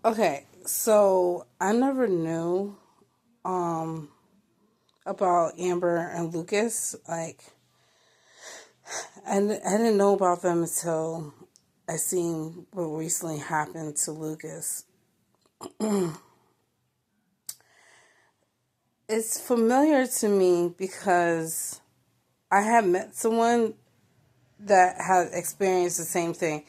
Okay, so I never knew um about Amber and Lucas. I didn't know about them until I seen what recently happened to Lucas. It's familiar to me because I had met someone that had experienced the same thing.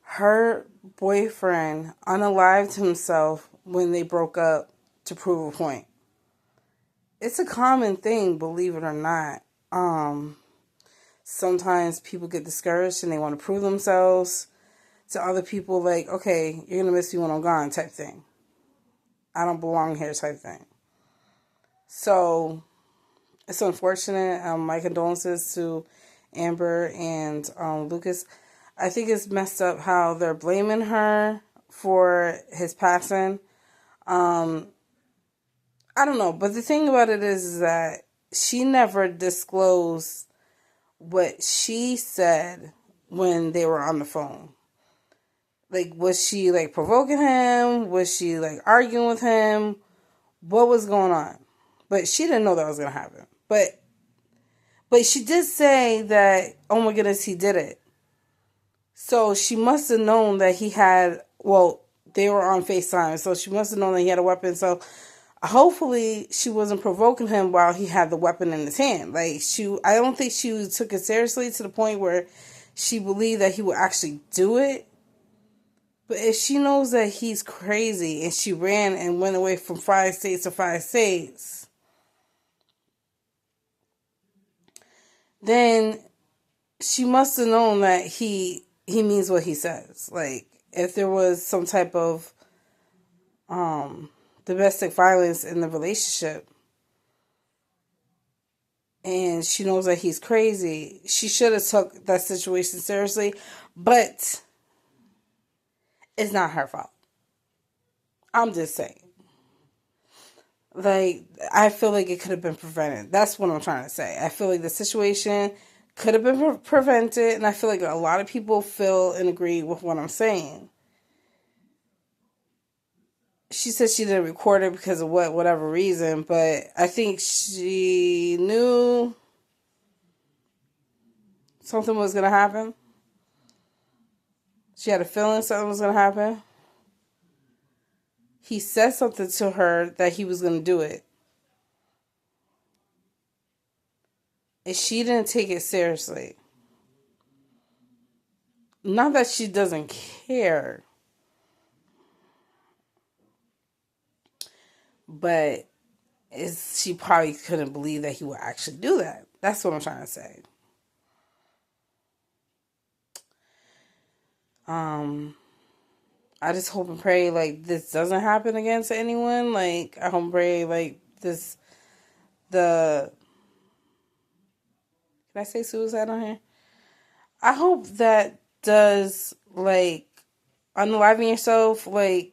Her boyfriend unalived himself when they broke up to prove a point. It's a common thing, believe it or not. Um, Sometimes people get discouraged and they want to prove themselves to other people, like, okay, you're going to miss me when I'm gone, type thing. I don't belong here, type thing. So it's unfortunate. My condolences to Amber and Lucas. I think it's messed up how they're blaming her for his passing. Um, I don't know, but the thing about it is that she never disclosed what she said when they were on the phone. Like, was she like provoking him? Was she like arguing with him? What was going on? But she didn't know that was gonna happen. But she did say that, oh my goodness, he did it. So she must have known that he had, well, they were on FaceTime, so she must have known that he had a weapon. So hopefully she wasn't provoking him while he had the weapon in his hand. I don't think she took it seriously to the point where she believed that he would actually do it. But if she knows that he's crazy and she ran and went away from 5 states to 5 states, then she must have known that he means what he says. Like, if there was some type of um domestic violence in the relationship and she knows that he's crazy, she should have took that situation seriously. But it's not her fault. I'm just saying. Like, I feel like it could have been prevented. That's what I'm trying to say. I feel like the situation could have been prevented, and I feel like a lot of people feel and agree with what I'm saying. She said she didn't record it because of whatever reason, but I think she knew something was gonna happen. She had a feeling something was gonna happen. He said something to her that he was gonna do it, and she didn't take it seriously. Not that she doesn't care, but she probably couldn't believe that he would actually do that. That's what I'm trying to say. Um, I just hope and pray like this doesn't happen again to anyone. Like, I hope and pray like this. The Can I say suicide on here? I hope that does, like, unaliving yourself, like,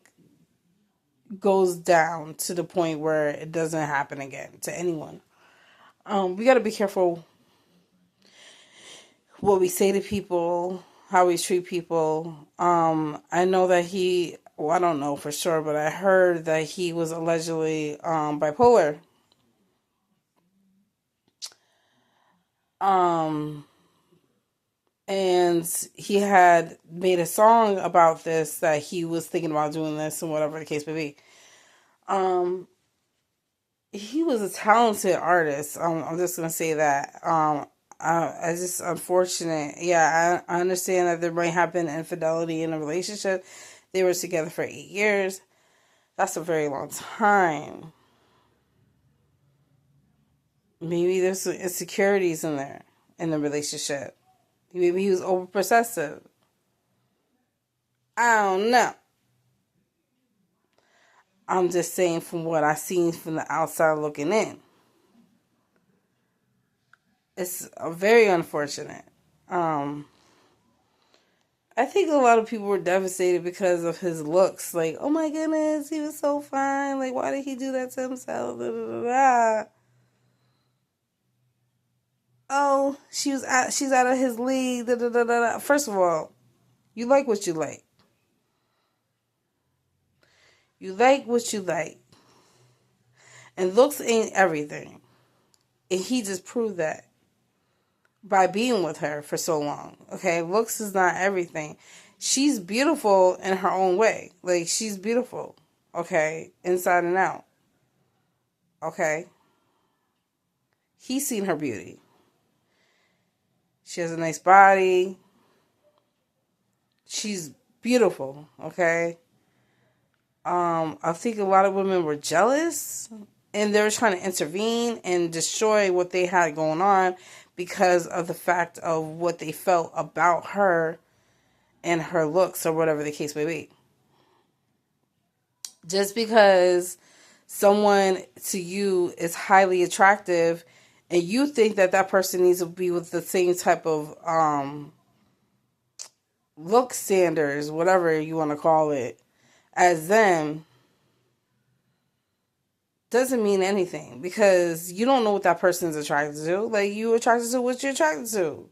goes down to the point where it doesn't happen again to anyone. We got to be careful what we say to people, how we treat people. I know that well, I don't know for sure, but I heard that he was allegedly bipolar. Um, and he had made a song about this, that he was thinking about doing this and whatever the case may be. Um, he was a talented artist. I'm just gonna say that. I just unfortunate. Yeah, I understand that there might have been infidelity in a relationship. They were together for 8 years. That's a very long time. Maybe there's some insecurities in there in the relationship. Maybe he was over possessive. I don't know. I'm just saying from what I seen from the outside looking in. It's very unfortunate. Um, I think a lot of people were devastated because of his looks. Like, oh my goodness, he was so fine. Like, why did he do that to himself? Da, da, da, da. Oh, she's out of his league. Da, da, da, da, da. First of all, you like what you like. You like what you like. And looks ain't everything. And he just proved that by being with her for so long. Okay, looks is not everything. She's beautiful in her own way. Like, she's beautiful. Okay, inside and out. Okay, he's seen her beauty. She has a nice body. She's beautiful. Okay. I think a lot of women were jealous and they were trying to intervene and destroy what they had going on because of the fact of what they felt about her and her looks or whatever the case may be. Just because someone to you is highly attractive and you think that that person needs to be with the same type of look standards, whatever you want to call it, as them, doesn't mean anything because you don't know what that person's attracted to. Like, you attracted to what you're attracted to.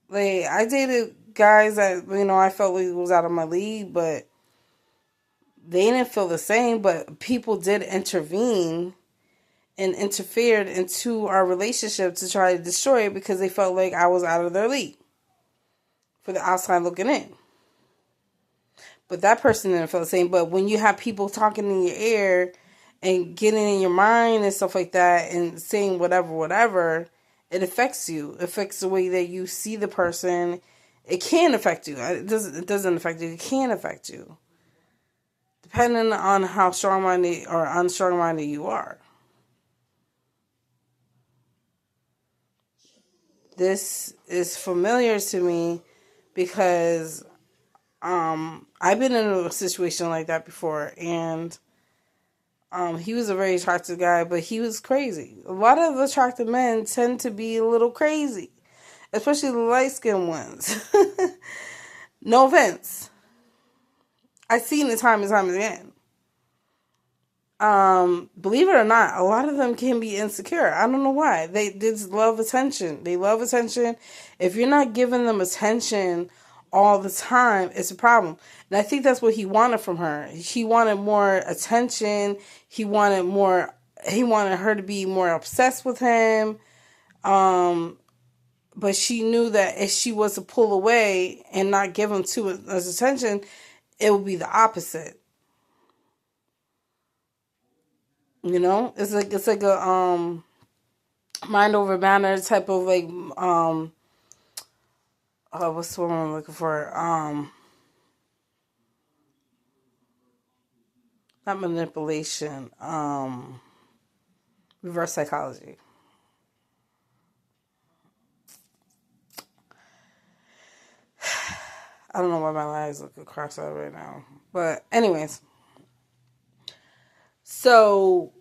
Like, I dated guys that, I felt like was out of my league, but they didn't feel the same, but people did intervene and interfered into our relationship to try to destroy it because they felt like I was out of their league for the outside looking in. But that person didn't feel the same. But when you have people talking in your ear and getting in your mind and stuff like that and saying whatever, it affects you. It affects the way that you see the person. It can affect you. It doesn't affect you. It can affect you. Depending on how strong-minded or unstrong-minded you are. This is familiar to me because I've been in a situation like that before, and he was a very attractive guy, but he was crazy. A lot of attractive men tend to be a little crazy, especially the light-skinned ones. No offense. I've seen it time and time again. Believe it or not, a lot of them can be insecure. I don't know why. They just love attention. They love attention. If you're not giving them attention all the time, it's a problem. And I think that's what he wanted from her. He wanted more attention. He wanted her to be more obsessed with him. But she knew that if she was to pull away and not give him too much attention, it would be the opposite. It's like a mind over matter type of like what's the one I'm looking for? Not manipulation. Reverse psychology. I don't know why my eyes look crossed out right now, but anyways. So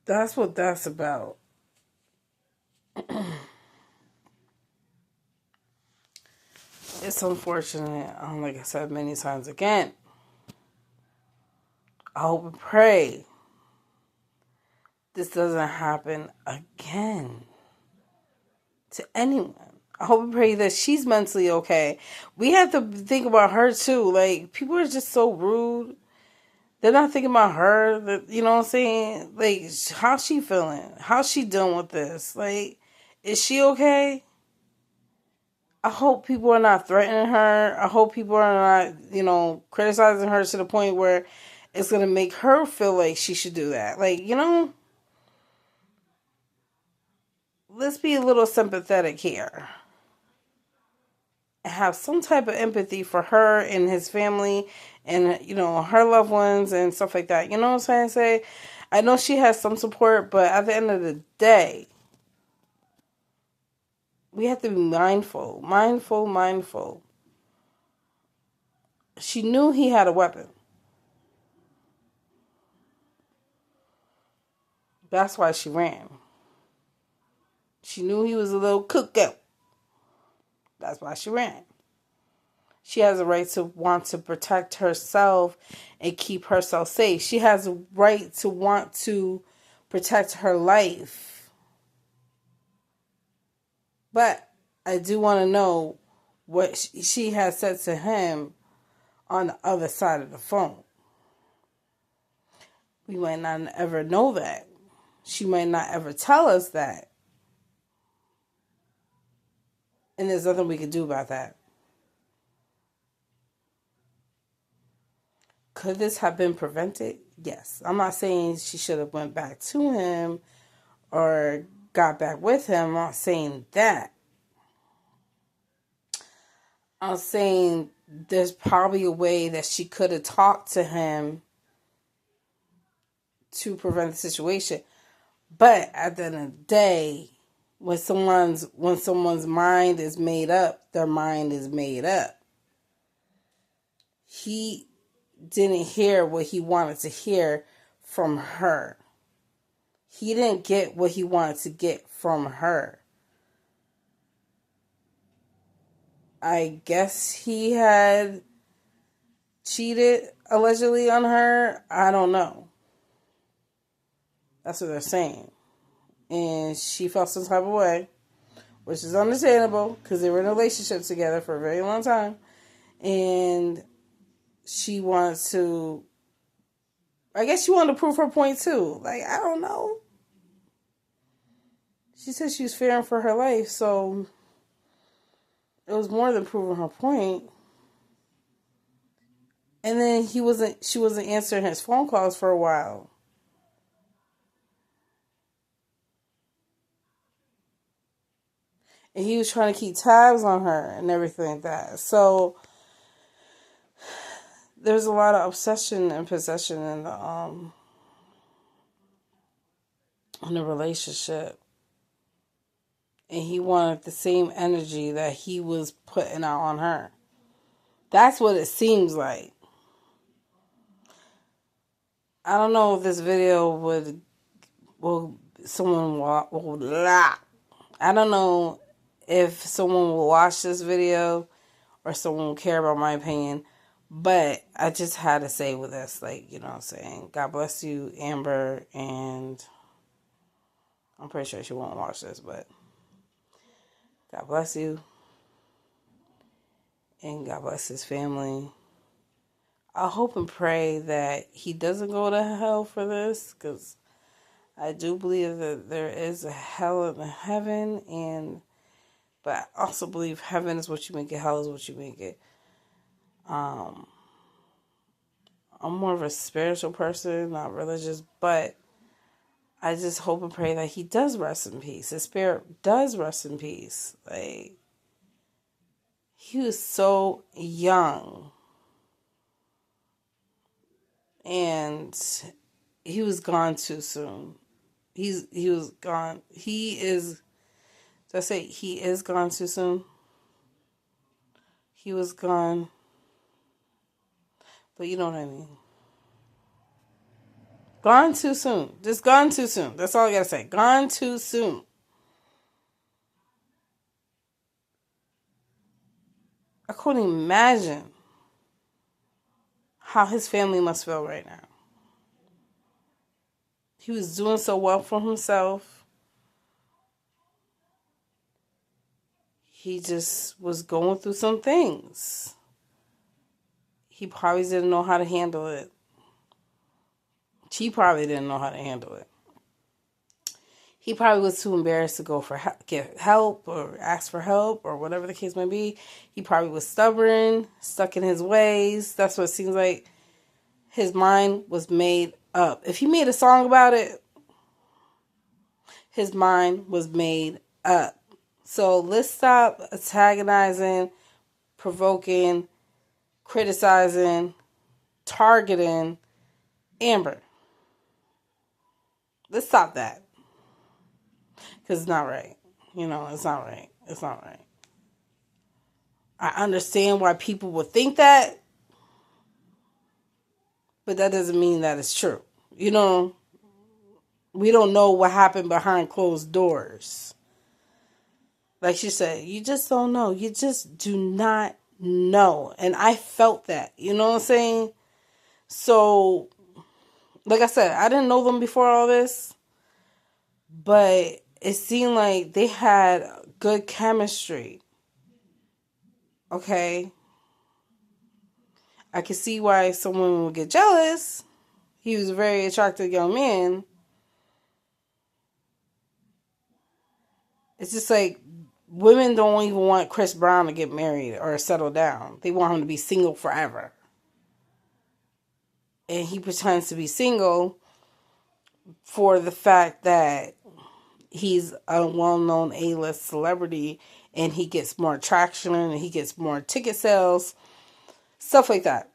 that's what that's about. It's unfortunate, like I said many times again. I hope and pray this doesn't happen again to anyone. I hope and pray that she's mentally okay. We have to think about her too. Like, people are just so rude. They're not thinking about her. You know what I'm saying? Like, how's she feeling? How's she dealing with this? Like, is she okay? I hope people are not threatening her. I hope people are not, criticizing her to the point where it's going to make her feel like she should do that. Like, let's be a little sympathetic here. Have some type of empathy for her and his family and, her loved ones and stuff like that. You know what I'm trying to say? I know she has some support, but at the end of the day, we have to be mindful. She knew he had a weapon. That's why she ran. She knew he was a little cookout. That's why she ran. She has a right to want to protect herself and keep herself safe. She has a right to want to protect her life. But I do want to know what she has said to him on the other side of the phone. We might not ever know that. She might not ever tell us that. And there's nothing we can do about that. Could this have been prevented? Yes. I'm not saying she should have went back to him or got back with him. I'm not saying that. I'm saying there's probably a way that she could have talked to him to prevent the situation. But at the end of the day, when someone's mind is made up, their mind is made up. He didn't hear what he wanted to hear from her. He didn't get what he wanted to get from her. I guess he had cheated allegedly on her. I don't know. That's what they're saying. And she felt some type of way, which is understandable because they were in a relationship together for a very long time. And she wanted to, I guess she wanted to prove her point too. Like, I don't know. She said she was fearing for her life, so it was more than proving her point. And then she wasn't answering his phone calls for a while. And he was trying to keep tabs on her and everything like that. So there's a lot of obsession and possession in the relationship. And he wanted the same energy that he was putting out on her. That's what it seems like. I don't know if this video will I don't know if someone will watch this video or someone will care about my opinion, but I just had to say with this, like, you know what I'm saying? God bless you, Amber, and I'm pretty sure she won't watch this, but God bless you, and God bless his family. I hope and pray that he doesn't go to hell for this, because I do believe that there is a hell and a heaven, but I also believe heaven is what you make it, hell is what you make it. I'm more of a spiritual person, not religious, but I just hope and pray that he does rest in peace. His spirit does rest in peace. Like, he was so young. And he was gone too soon. He was gone. Did I say he is gone too soon? He was gone. But you know what I mean. Gone too soon. Just gone too soon. That's all I gotta say. Gone too soon. I couldn't imagine how his family must feel right now. He was doing so well for himself. He just was going through some things. He probably didn't know how to handle it. She probably didn't know how to handle it. He probably was too embarrassed to go get help or ask for help or whatever the case may be. He probably was stubborn, stuck in his ways. That's what it seems like. His mind was made up. If he made a song about it, his mind was made up. So let's stop antagonizing, provoking, criticizing, targeting Amber. Let's stop that. Because it's not right. You know, it's not right. It's not right. I understand why people would think that, but that doesn't mean that it's true. You know, we don't know what happened behind closed doors. Like she said, you just don't know. You just do not know. And I felt that. You know what I'm saying? So, like I said, I didn't know them before all this, but it seemed like they had good chemistry. Okay? I can see why some women would get jealous. He was a very attractive young man. It's just like women don't even want Chris Brown to get married or settle down. They want him to be single forever. And he pretends to be single for the fact that he's a well-known A-list celebrity and he gets more traction and he gets more ticket sales, stuff like that,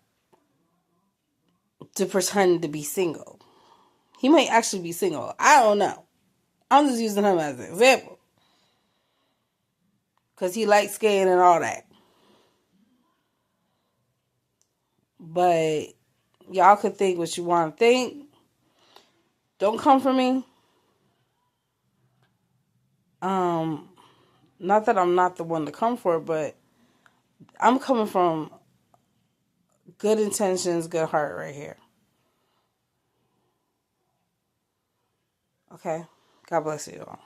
to pretend to be single. He might actually be single. I don't know. I'm just using him as an example. Because he likes skating and all that. But y'all could think what you want to think. Don't come for me. Not that I'm not the one to come for, but I'm coming from good intentions, good heart right here. Okay? God bless you all.